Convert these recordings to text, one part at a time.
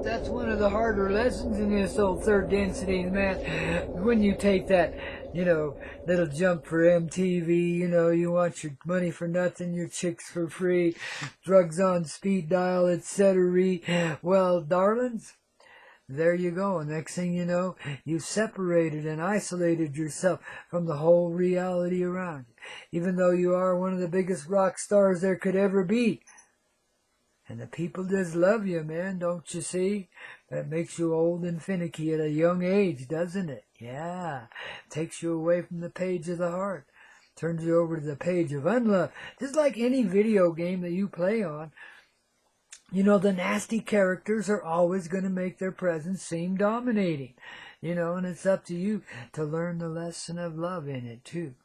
That's one of the harder lessons in this old third density, man. When you take that, little jump for MTV, you want your money for nothing, your chicks for free, drugs on speed dial, etc. Well, darlings, there you go. Next thing you know, you've separated and isolated yourself from the whole reality around you. Even though you are one of the biggest rock stars there could ever be. And the people just love you, man, don't you see? That makes you old and finicky at a young age, doesn't it? Yeah. Takes you away from the page of the heart. Turns you over to the page of unlove. Just like any video game that you play on. The nasty characters are always going to make their presence seem dominating. And it's up to you to learn the lesson of love in it, too.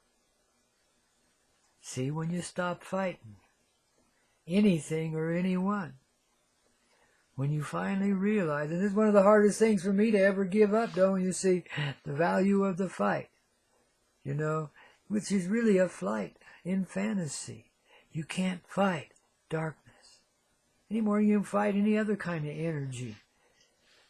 See, when you stop fighting anything or anyone, when you finally realize, and this is one of the hardest things for me to ever give up, don't you see, the value of the fight, which is really a flight in fantasy. You can't fight darkness any more than you can fight any other kind of energy.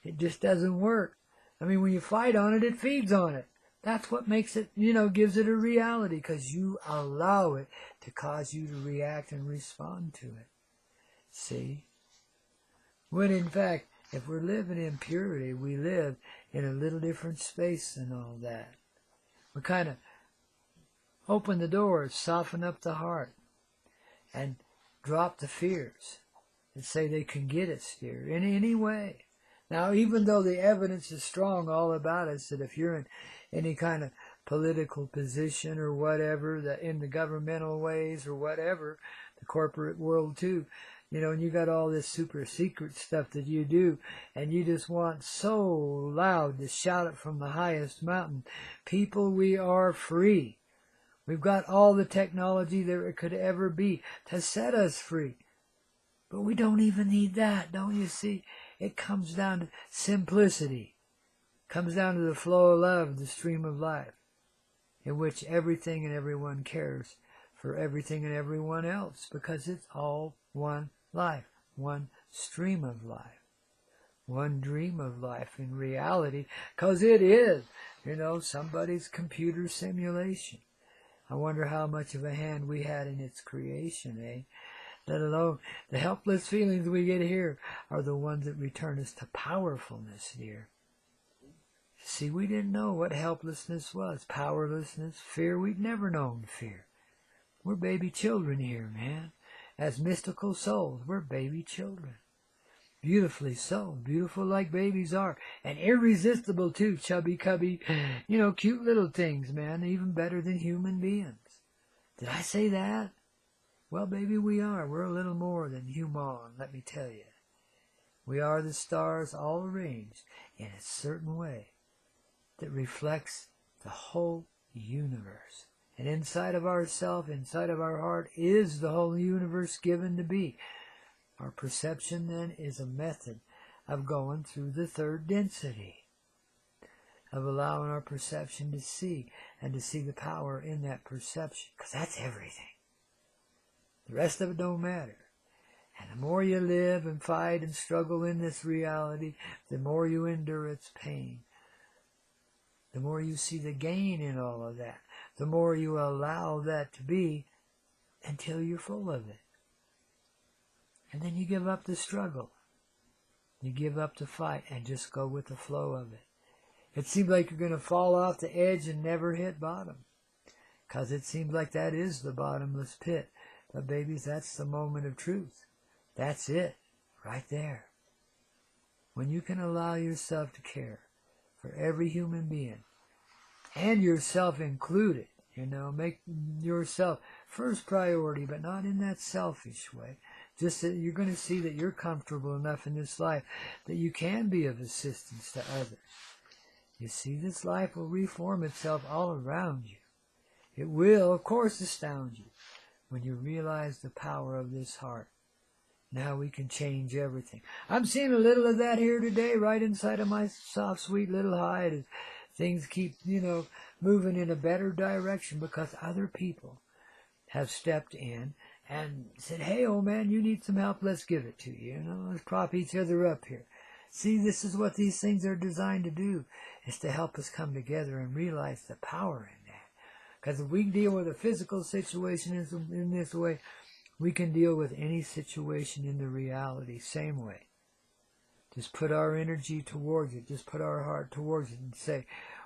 It just doesn't work. I mean, when you fight on it, it feeds on it. That's what makes it, gives it a reality, because you allow it to cause you to react and respond to it. See? When in fact, if we're living in purity, we live in a little different space than all that. We kind of open the doors, soften up the heart, and drop the fears and say they can get us here in any way. Now, even though the evidence is strong all about us, that if you're in any kind of political position or whatever, that in the governmental ways or whatever, the corporate world too, and you got all this super secret stuff that you do, and you just want so loud to shout it from the highest mountain. People, we are free. We've got all the technology there could ever be to set us free. But we don't even need that, don't you see? It comes down to simplicity. It comes down to the flow of love, the stream of life, in which everything and everyone cares for everything and everyone else, because it's all one life, one stream of life, one dream of life in reality, because it is, somebody's computer simulation. I wonder how much of a hand we had in its creation, eh? Let alone the helpless feelings we get here are the ones that return us to powerfulness, dear. See, we didn't know what helplessness was, powerlessness, fear. We'd never known fear. We're baby children here, man. As mystical souls, we're baby children. Beautifully so, beautiful like babies are, and irresistible too, chubby, cubby, cute little things, man, even better than human beings. Did I say that? Well, baby, we are. We're a little more than human, let me tell you. We are the stars all arranged in a certain way that reflects the whole universe. And inside of ourself, inside of our heart, is the whole universe given to be. Our perception, then, is a method of going through the third density, of allowing our perception to see, and to see the power in that perception, because that's everything. The rest of it don't matter. And the more you live and fight and struggle in this reality, the more you endure its pain. The more you see the gain in all of that. The more you allow that to be until you're full of it. And then you give up the struggle. You give up the fight and just go with the flow of it. It seems like you're going to fall off the edge and never hit bottom. Because it seems like that is the bottomless pit. But babies, that's the moment of truth. That's it, right there. When you can allow yourself to care for every human being, and yourself included, make yourself first priority, but not in that selfish way. Just that you're going to see that you're comfortable enough in this life that you can be of assistance to others. You see, this life will reform itself all around you. It will, of course, astound you when you realize the power of this heart and how we can change everything. I'm seeing a little of that here today, right inside of my soft, sweet little hide, as things keep, moving in a better direction, because other people have stepped in and said, hey, old man, you need some help, let's give it to you. Let's prop each other up here. See, this is what these things are designed to do, is to help us come together and realize the power in that. Because if we deal with a physical situation in this way, we can deal with any situation in the reality same way. Just put our energy towards it. Just put our heart towards it and say,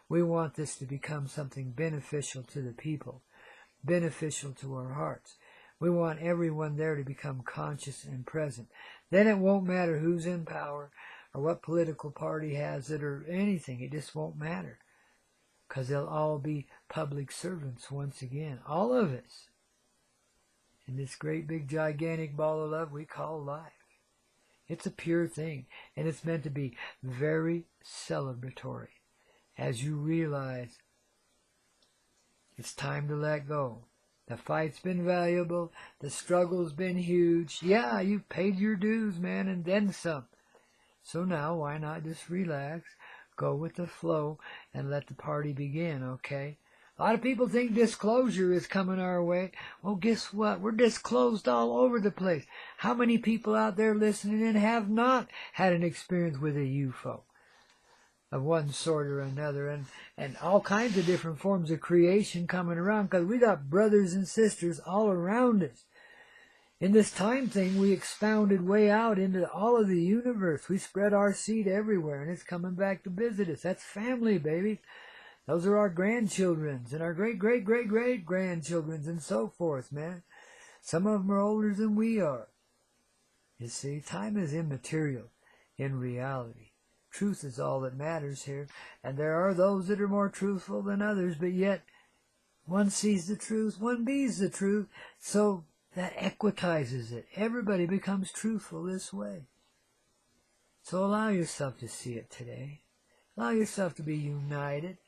we want this to become something beneficial to the people, beneficial to our hearts. We want everyone there to become conscious and present. Then it won't matter who's in power or what political party has it or anything. It just won't matter. Because they'll all be public servants once again. All of us. In this great big gigantic ball of love we call life. It's a pure thing. And it's meant to be very celebratory. As you realize it's time to let go. The fight's been valuable. The struggle's been huge. Yeah, you've paid your dues, man, and then some. So now, why not just relax, go with the flow, and let the party begin, okay? A lot of people think disclosure is coming our way. Well, guess what? We're disclosed all over the place. How many people out there listening in have not had an experience with a UFO? Of one sort or another, and all kinds of different forms of creation coming around, because we got brothers and sisters all around us. In this time thing, we expounded way out into all of the universe. We spread our seed everywhere, and it's coming back to visit us. That's family, baby. Those are our grandchildren's, and our great-great-great-great-grandchildren's, and so forth, man. Some of them are older than we are. You see, time is immaterial in reality. Truth is all that matters here, and there are those that are more truthful than others, but yet one sees the truth, one be's the truth, so that equitizes it. Everybody becomes truthful this way. So allow yourself to see it today. Allow yourself to be united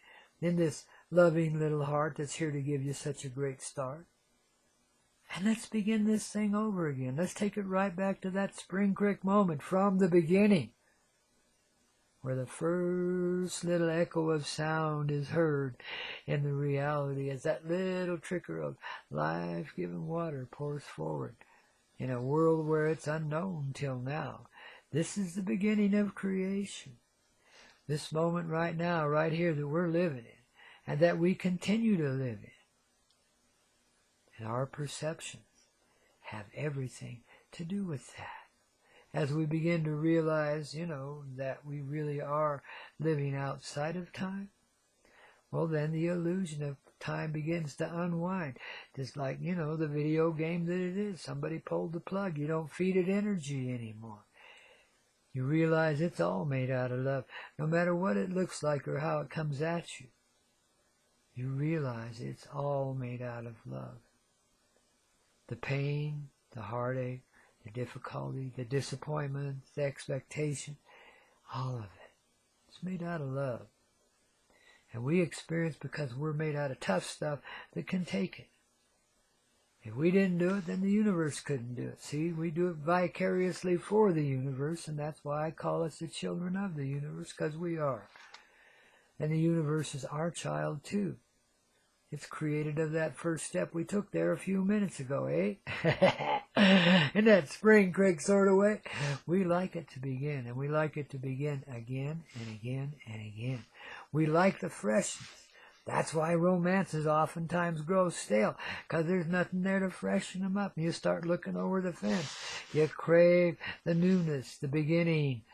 in this loving little heart that's here to give you such a great start. And let's begin this thing over again. Let's take it right back to that Spring Creek moment from the beginning, where the first little echo of sound is heard in the reality as that little trickle of life-giving water pours forward in a world where it's unknown till now. This is the beginning of creation. This moment right now, right here, that we're living in, and that we continue to live in. And our perceptions have everything to do with that. As we begin to realize, that we really are living outside of time, well, then the illusion of time begins to unwind. Just like, the video game that it is. Somebody pulled the plug. You don't feed it energy anymore. You realize it's all made out of love. No matter what it looks like or how it comes at you, you realize it's all made out of love. The pain, the heartache, the difficulty, the disappointment, the expectation, all of it. It's made out of love. And we experience because we're made out of tough stuff that can take it. If we didn't do it, then the universe couldn't do it. See, we do it vicariously for the universe, and that's why I call us the children of the universe, because we are. And the universe is our child too. It's created of that first step we took there a few minutes ago, eh? In that Spring Creek sort of way. We like it to begin, and we like it to begin again and again and again. We like the freshness. That's why romances oftentimes grow stale, because there's nothing there to freshen them up. And you start looking over the fence. You crave the newness, the beginning.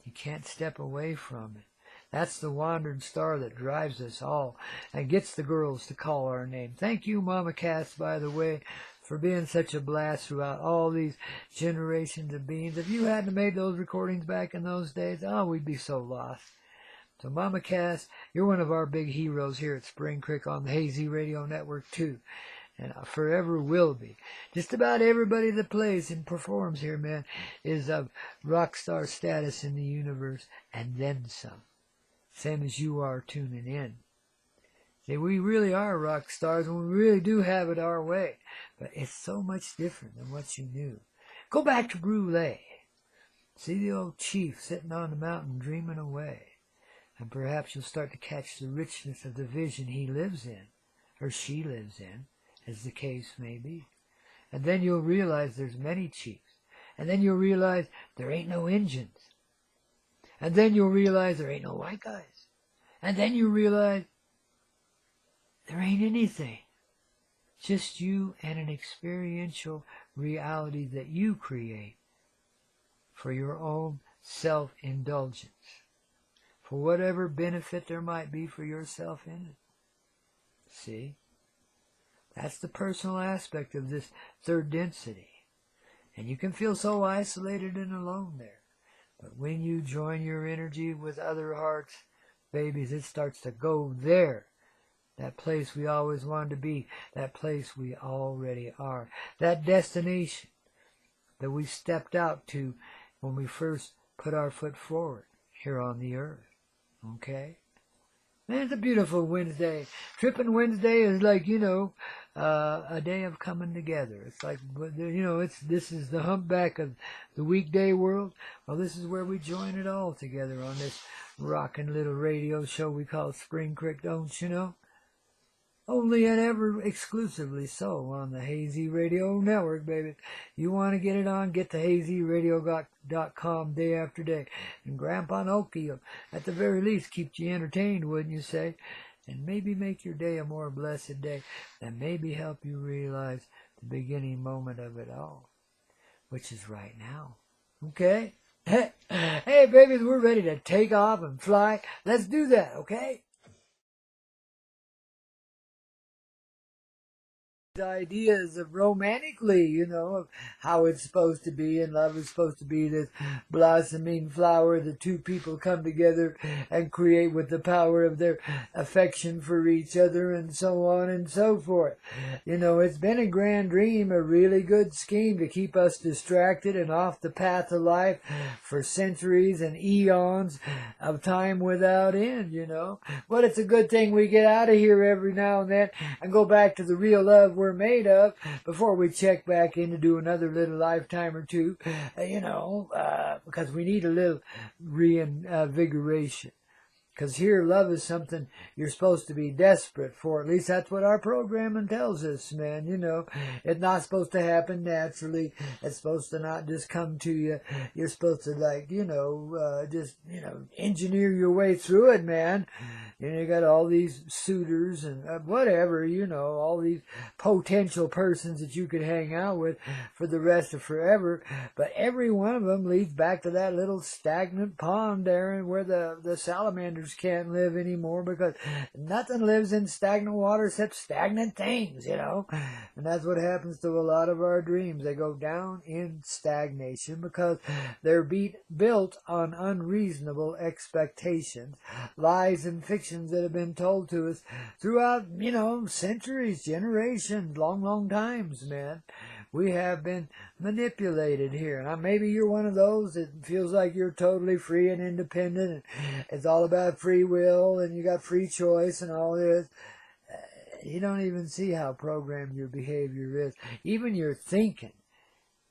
You can't step away from it. That's the wandering star that drives us all and gets the girls to call our name. Thank you, Mama Cass, by the way, for being such a blast throughout all these generations of beings. If you hadn't made those recordings back in those days, we'd be so lost. So, Mama Cass, you're one of our big heroes here at Spring Creek on the Hazy Radio Network, too. And forever will be. Just about everybody that plays and performs here, man, is of rock star status in the universe, and then some. Same as you are tuning in. See, we really are rock stars, and we really do have it our way. But it's so much different than what you knew. Go back to Brule. See the old chief sitting on the mountain dreaming away. And perhaps you'll start to catch the richness of the vision he lives in, or she lives in, as the case may be. And then you'll realize there's many chiefs. And then you'll realize there ain't no engines. And then you'll realize there ain't no white guys. And then you realize there ain't anything. Just you and an experiential reality that you create for your own self-indulgence, for whatever benefit there might be for yourself in it. See? That's the personal aspect of this third density. And you can feel so isolated and alone there. But when you join your energy with other hearts, babies, it starts to go there. That place we always wanted to be. That place we already are. That destination that we stepped out to when we first put our foot forward here on the earth. Okay? Man, it's a beautiful Wednesday. Tripping Wednesday is like, a day of coming together. It's like, this is the humpback of the weekday world. Well, this is where we join it all together on this rockin' little radio show we call Spring Creek, don't you know? Only and ever exclusively so on the Hazy Radio Network, baby. You want to get it on, get to hazyradio.com day after day. And Grandpa Noki, at the very least, keep you entertained, wouldn't you say? And maybe make your day a more blessed day. And maybe help you realize the beginning moment of it all, which is right now. Okay? Hey, babies, we're ready to take off and fly. Let's do that, okay? Ideas of romantically, of how it's supposed to be, and love is supposed to be this blossoming flower. The two people come together and create with the power of their affection for each other, and so on and so forth. It's been a grand dream, a really good scheme to keep us distracted and off the path of life for centuries and eons of time without end, But it's a good thing we get out of here every now and then and go back to the real love we're made of before we check back in to do another little lifetime or two, because we need a little reinvigoration. Because here, love is something you're supposed to be desperate for. At least that's what our programming tells us, man. It's not supposed to happen naturally. It's supposed to not just come to you. You're supposed to, engineer your way through it, man. You got all these suitors and whatever, all these potential persons that you could hang out with for the rest of forever. But every one of them leads back to that little stagnant pond there where the salamanders can't live anymore, because nothing lives in stagnant water except stagnant things, And that's what happens to a lot of our dreams. They go down in stagnation because they're built on unreasonable expectations, lies and fictions that have been told to us throughout, centuries, generations, long times, man. We have been manipulated here. Now, maybe you're one of those that feels like you're totally free and independent, and it's all about free will, and you got free choice and all this. You don't even see how programmed your behavior is. Even your thinking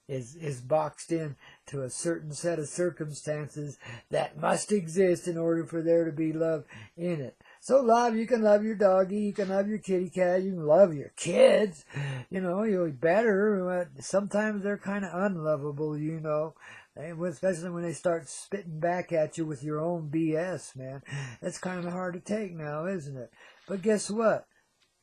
is boxed in to a certain set of circumstances that must exist in order for there to be love in it. So you can love your doggy, you can love your kitty cat, you can love your kids, you're better. Sometimes they're kind of unlovable, especially when they start spitting back at you with your own BS, man. That's kind of hard to take now, isn't it? But guess what?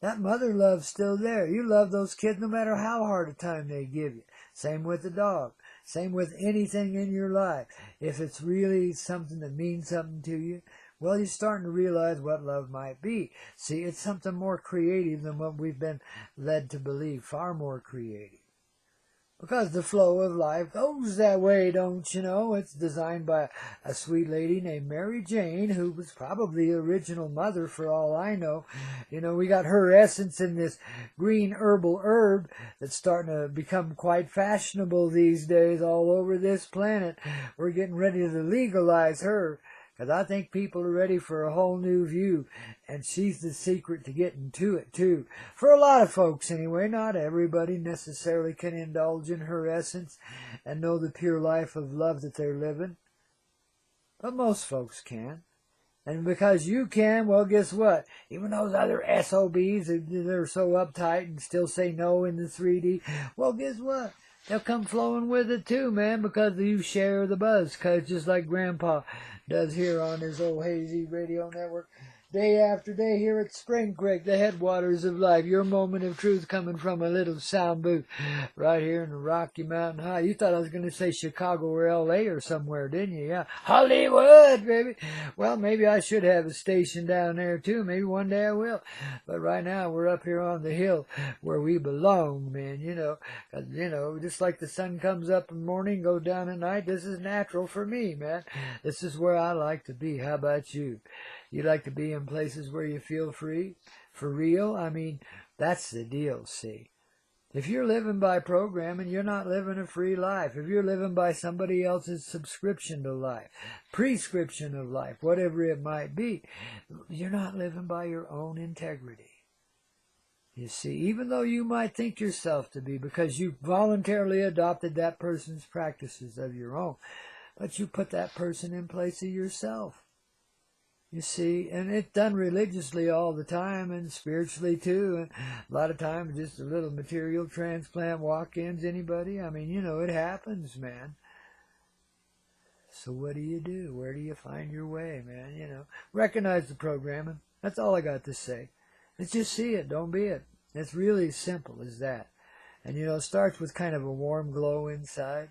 That mother love's still there. You love those kids no matter how hard a time they give you. Same with the dog. Same with anything in your life. If it's really something that means something to you, well, you're starting to realize what love might be. See, it's something more creative than what we've been led to believe. Far more creative. Because the flow of life goes that way, don't you know? It's designed by a sweet lady named Mary Jane, who was probably the original mother for all I know. We got her essence in this green herbal herb that's starting to become quite fashionable these days all over this planet. We're getting ready to legalize her, because I think people are ready for a whole new view, and she's the secret to getting to it, too. For a lot of folks, anyway. Not everybody necessarily can indulge in her essence and know the pure life of love that they're living. But most folks can. And because you can, well, guess what? Even those other SOBs that are so uptight and still say no in the 3D, well, guess what? they'll come flowing with it too, man, because you share the buzz. Because just like Grandpa does here on his old hazy radio network, day after day here at Spring Creek, the headwaters of life, your moment of truth coming from a little sound booth right here in the Rocky Mountain High. You thought I was going to say Chicago or L.A. or somewhere, didn't you? Yeah, Hollywood, baby. Well, maybe I should have a station down there too. Maybe one day I will. But right now we're up here on the hill where we belong, man, you know. 'Cause, you know, just like the sun comes up in the morning, goes down at night, this is natural for me, man. This is where I like to be. How about you? You like to be in places where you feel free? For real? I mean, that's the deal, see. If you're living by programming, you're not living a free life. If you're living by somebody else's subscription to life, prescription of life, whatever it might be, you're not living by your own integrity. You see, even though you might think yourself to be, because you voluntarily adopted that person's practices of your own, but you put that person in place of yourself. You see, and it's done religiously all the time and spiritually too. And a lot of times just a little material transplant walk-ins, anybody. I mean, you know, it happens, man. So what do? Where do you find your way, man? You know, recognize the programming. That's all I got to say. Let's just see it, don't be it. It's really simple as that. And, you know, it starts with kind of a warm glow inside.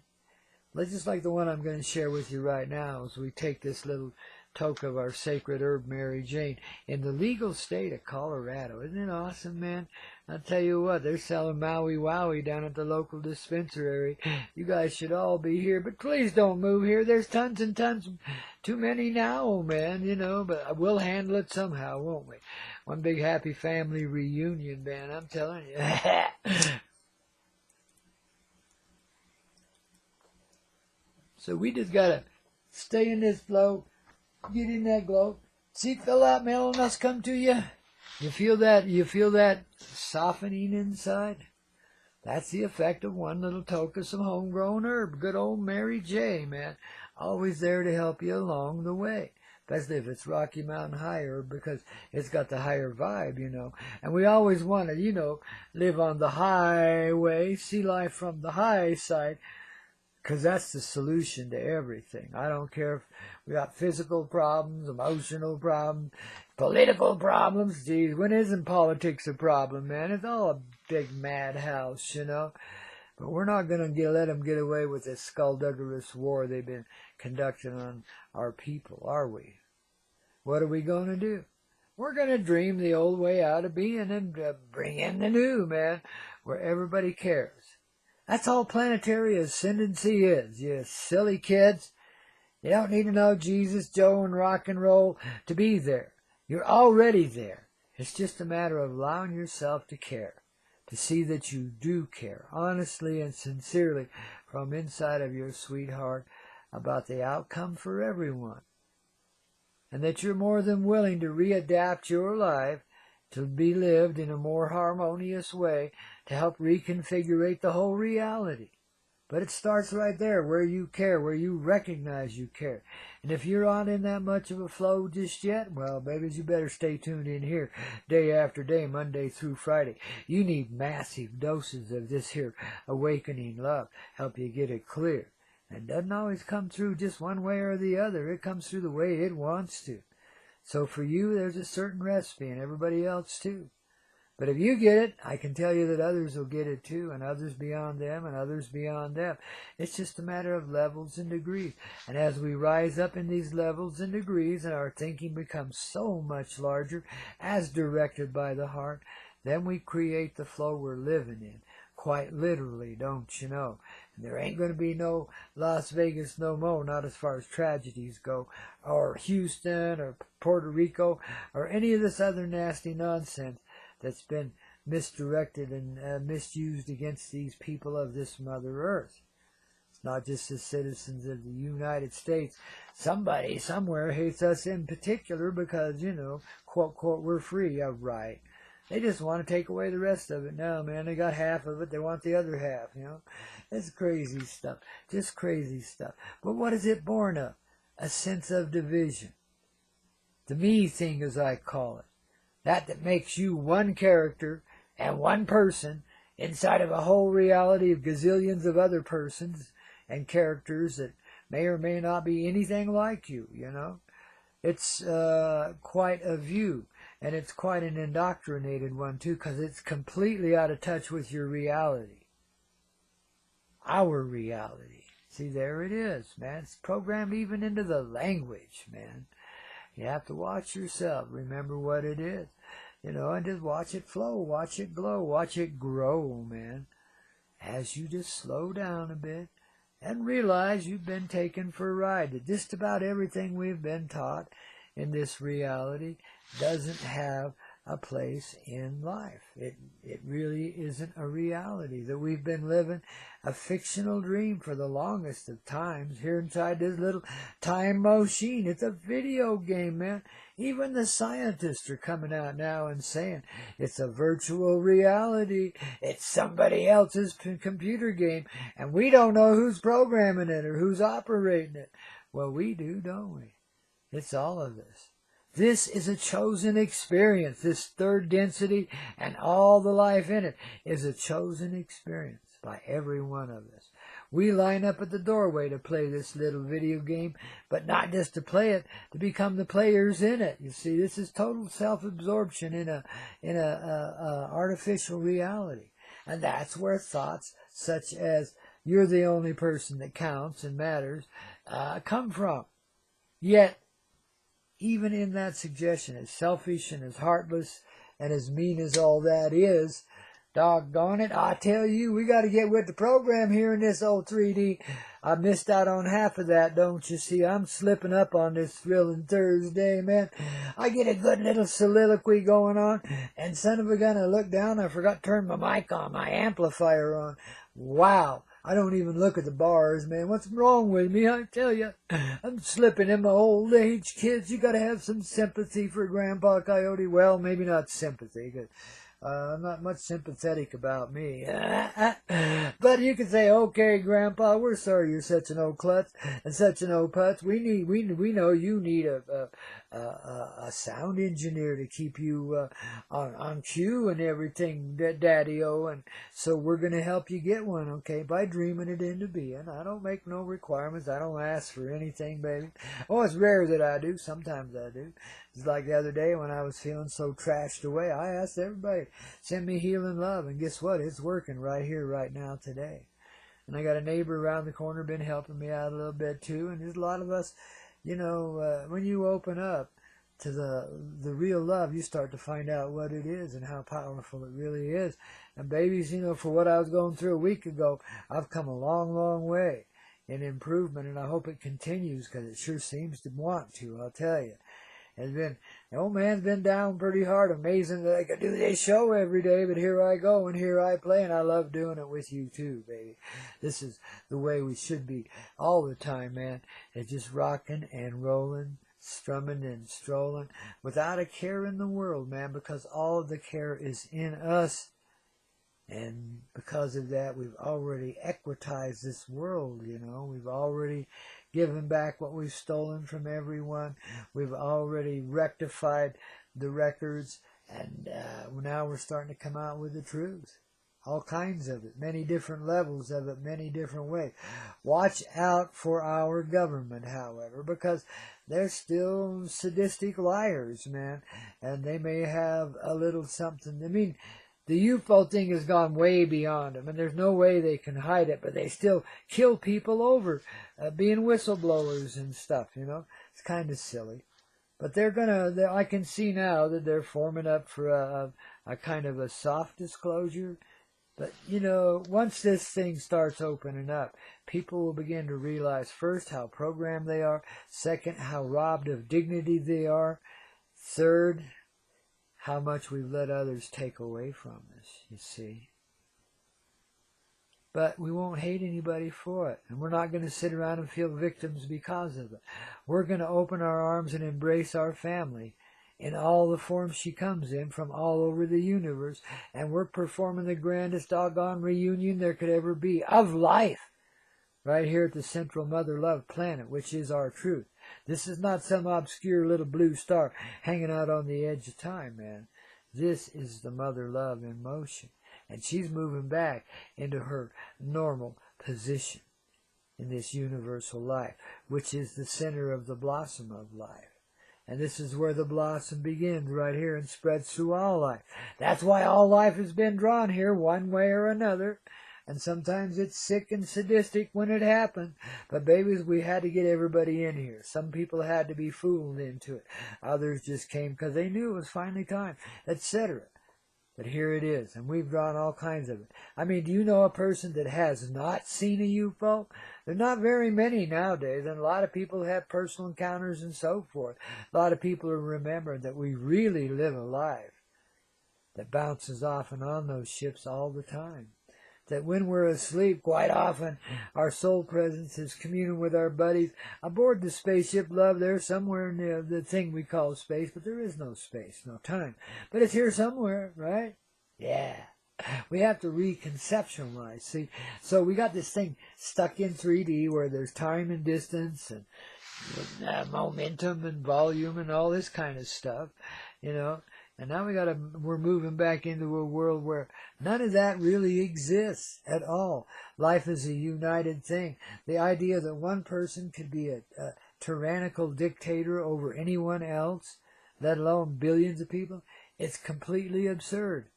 Just like the one I'm going to share with you right now as we take this little toke of our sacred herb Mary Jane in the legal state of Colorado. Isn't it awesome, man? I'll tell you what, they're selling Maui Wowie down at the local dispensary. You guys should all be here, but please don't move here. There's tons and tons, too many now, man, you know, but we'll handle it somehow, won't we? One big happy family reunion, man, I'm telling you. So we just gotta stay in this flow. Get in that glow. See, fill out mellowness come to you. You feel that softening inside? That's the effect of one little toke of some homegrown herb. Good old Mary J, man. Always there to help you along the way. Especially if it's Rocky Mountain High herb, because it's got the higher vibe, you know. And we always want to, you know, live on the highway, see life from the high side. Because that's the solution to everything. I don't care if we got physical problems, emotional problems, political problems. Geez, when isn't politics a problem, man? It's all a big madhouse, you know. But we're not going to let them get away with this skullduggerous war they've been conducting on our people, are we? What are we going to do? We're going to dream the old way out of being and bring in the new, man, where everybody cares. That's all planetary ascendancy is, you silly kids. You don't need to know Jesus, Joe, and rock and roll to be there. You're already there. It's just a matter of allowing yourself to care, to see that you do care, honestly and sincerely, from inside of your sweetheart, about the outcome for everyone. And that you're more than willing to readapt your life to be lived in a more harmonious way to help reconfigure the whole reality. But it starts right there, where you care, where you recognize you care. And if you're not in that much of a flow just yet, well, babies, you better stay tuned in here day after day, Monday through Friday. You need massive doses of this here awakening love, help you get it clear. And it doesn't always come through just one way or the other. It comes through the way it wants to. So for you, there's a certain recipe, and everybody else too. But if you get it, I can tell you that others will get it too, and others beyond them, and others beyond them. It's just a matter of levels and degrees. And as we rise up in these levels and degrees, and our thinking becomes so much larger, as directed by the heart, then we create the flow we're living in. Quite literally, don't you know? And there ain't going to be no Las Vegas no more, not as far as tragedies go, or Houston, or Puerto Rico, or any of this other nasty nonsense that's been misdirected and misused against these people of this Mother Earth. It's not just the citizens of the United States. Somebody somewhere hates us in particular because, you know, quote, quote, we're free. Yeah, right. They just want to take away the rest of it now, man. They got half of it. They want the other half, you know. It's crazy stuff. Just crazy stuff. But what is it born of? A sense of division. The me thing, as I call it. That makes you one character and one person inside of a whole reality of gazillions of other persons and characters that may or may not be anything like you, you know. It's quite a view, and it's quite an indoctrinated one, too, because it's completely out of touch with your reality. Our reality. See, there it is, man. It's programmed even into the language, man. You have to watch yourself. Remember what it is. You know, and just watch it flow, watch it glow, watch it grow, man. As you just slow down a bit and realize you've been taken for a ride. That just about everything we've been taught in this reality doesn't have a place in life. It really isn't a reality. That we've been living a fictional dream for the longest of times here inside this little time machine. It's a video game, man. Even the scientists are coming out now and saying it's a virtual reality. It's somebody else's computer game, and we don't know who's programming it or who's operating it. Well, we do, don't we? It's all of this. This is a chosen experience. This third density and all the life in it is a chosen experience by every one of us. We line up at the doorway to play this little video game, but not just to play it, to become the players in it. You see, this is total self-absorption in a artificial reality. And that's where thoughts such as you're the only person that counts and matters come from. Yet, even in that suggestion, as selfish and as heartless and as mean as all that is, doggone it, I tell you, we got to get with the program here in this old 3D. I missed out on half of that, don't you see? I'm slipping up on this thrilling Thursday, man. I get a good little soliloquy going on, and son of a gun, I look down, I forgot to turn my mic on, my amplifier on. Wow. I don't even look at the bars, man. What's wrong with me? I tell you, I'm slipping in my old age, kids. You got to have some sympathy for Grandpa Coyote. Well, maybe not sympathy, because not much sympathetic about me. But you can say, okay, Grandpa, we're sorry you're such an old klutz and such an old putz. We know you need a sound engineer to keep you on cue and everything, Daddy-o, and so we're going to help you get one, okay, by dreaming it into being. I don't make no requirements. I don't ask for anything, baby. Oh, it's rare that I do. Sometimes I do. It's like the other day when I was feeling so trashed away, I asked everybody, send me healing love, and guess what? It's working right here, right now, today. And I got a neighbor around the corner been helping me out a little bit too, and there's a lot of us, you know, when you open up to the real love, you start to find out what it is and how powerful it really is. And babies, you know, for what I was going through a week ago, I've come a long, long way in improvement, and I hope it continues, because it sure seems to want to, I'll tell you. The old man's been down pretty hard. Amazing that I could do this show every day, but here I go and here I play, and I love doing it with you too, baby. This is the way we should be all the time, man. It's just rocking and rolling, strumming and strolling without a care in the world, man, because all of the care is in us. And because of that, we've already equitized this world, you know. We've already given back what we've stolen from everyone. We've already rectified the records, and now we're starting to come out with the truth. All kinds of it, many different levels of it, many different ways. Watch out for our government, however, because they're still sadistic liars, man, and they may have a little something. I mean, the UFO thing has gone way beyond them, and there's no way they can hide it, but they still kill people over being whistleblowers and stuff, you know. It's kind of silly. But I can see now that they're forming up for a kind of a soft disclosure. But, you know, once this thing starts opening up, people will begin to realize, first, how programmed they are, second, how robbed of dignity they are, third, how much we've let others take away from us, you see. But we won't hate anybody for it, and we're not going to sit around and feel victims because of it. We're going to open our arms and embrace our family in all the forms she comes in from all over the universe, and we're performing the grandest doggone reunion there could ever be of life right here at the Central Mother Love planet, which is our truth. This is not some obscure little blue star hanging out on the edge of time, man. This is the Mother Love in motion. And she's moving back into her normal position in this universal life, which is the center of the blossom of life. And this is where the blossom begins, right here, and spreads through all life. That's why all life has been drawn here, one way or another. And sometimes it's sick and sadistic when it happens. But babies, we had to get everybody in here. Some people had to be fooled into it. Others just came because they knew it was finally time, etc. But here it is, and we've drawn all kinds of it. I mean, do you know a person that has not seen a UFO? There are not very many nowadays, and a lot of people have personal encounters and so forth. A lot of people are remembering that we really live a life that bounces off and on those ships all the time. That when we're asleep, quite often, our soul presence is communing with our buddies aboard the spaceship Love. There somewhere in the thing we call space, but there is no space, no time. But it's here somewhere, right? Yeah. We have to reconceptualize, see? So we got this thing stuck in 3D where there's time and distance and momentum and volume and all this kind of stuff, you know. And now we're moving back into a world where none of that really exists at all. Life is a united thing. The idea that one person could be a tyrannical dictator over anyone else, let alone billions of people, it's completely absurd.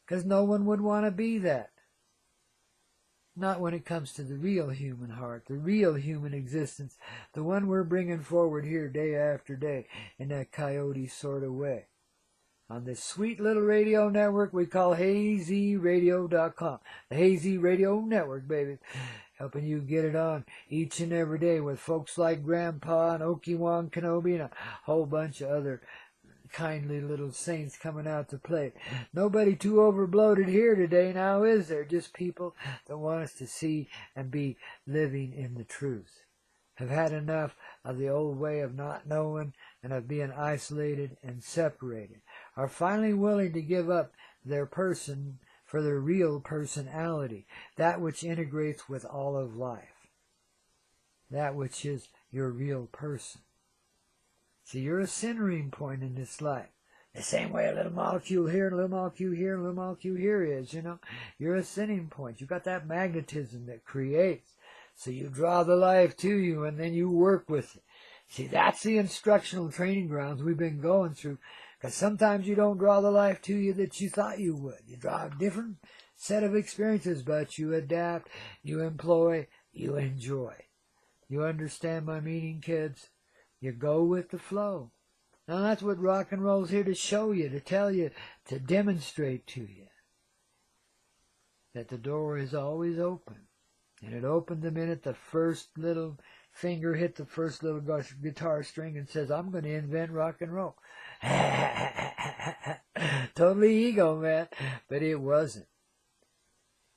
Because no one would want to be that. Not when it comes to the real human heart, the real human existence, the one we're bringing forward here day after day in that coyote sort of way. On this sweet little radio network we call HazyRadio.com. The Hazy Radio Network, baby. Helping you get it on each and every day with folks like Grandpa and Okiwan Kenobi and a whole bunch of other kindly little saints coming out to play. Nobody too overbloated here today now, is there? Just people that want us to see and be living in the truth. Have had enough of the old way of not knowing and of being isolated and separated, are finally willing to give up their person for their real personality, that which integrates with all of life, that which is your real person. See, you're a centering point in this life. The same way a little molecule here, and a little molecule here, and a little molecule here is, you know. You're a centering point. You've got that magnetism that creates. So you draw the life to you, and then you work with it. See, that's the instructional training grounds we've been going through. Because sometimes you don't draw the life to you that you thought you would. You draw a different set of experiences, but you adapt, you employ, you enjoy. You understand my meaning, kids? You go with the flow. Now that's what rock and roll's here to show you, to tell you, to demonstrate to you. That the door is always open. And it opened the minute the first little finger hit the first little guitar string and says, I'm going to invent rock and roll. Totally ego, man. But it wasn't.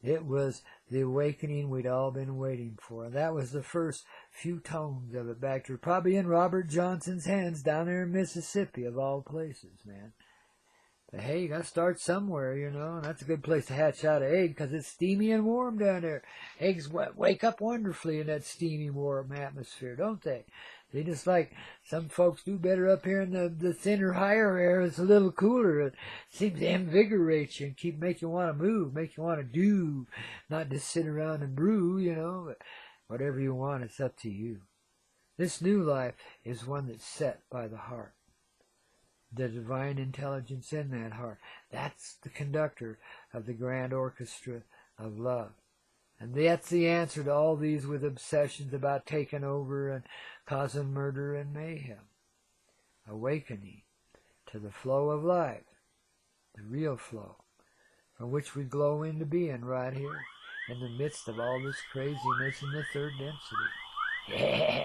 It was the awakening we'd all been waiting for. And that was the first few tones of it back there. Probably in Robert Johnson's hands down there in Mississippi, of all places, man. But hey, you got to start somewhere, you know, and that's a good place to hatch out an egg because it's steamy and warm down there. Eggs wake up wonderfully in that steamy, warm atmosphere, don't they? They just like some folks do better up here in the thinner, higher air. It's a little cooler. It seems to invigorate you and make you want to move, make you want to do, not just sit around and brew, you know, but whatever you want, it's up to you. This new life is one that's set by the heart. The divine intelligence in that heart. That's the conductor of the grand orchestra of love. And that's the answer to all these with obsessions about taking over and causing murder and mayhem. Awakening to the flow of life, the real flow, from which we glow into being right here in the midst of all this craziness in the third density. Yeah.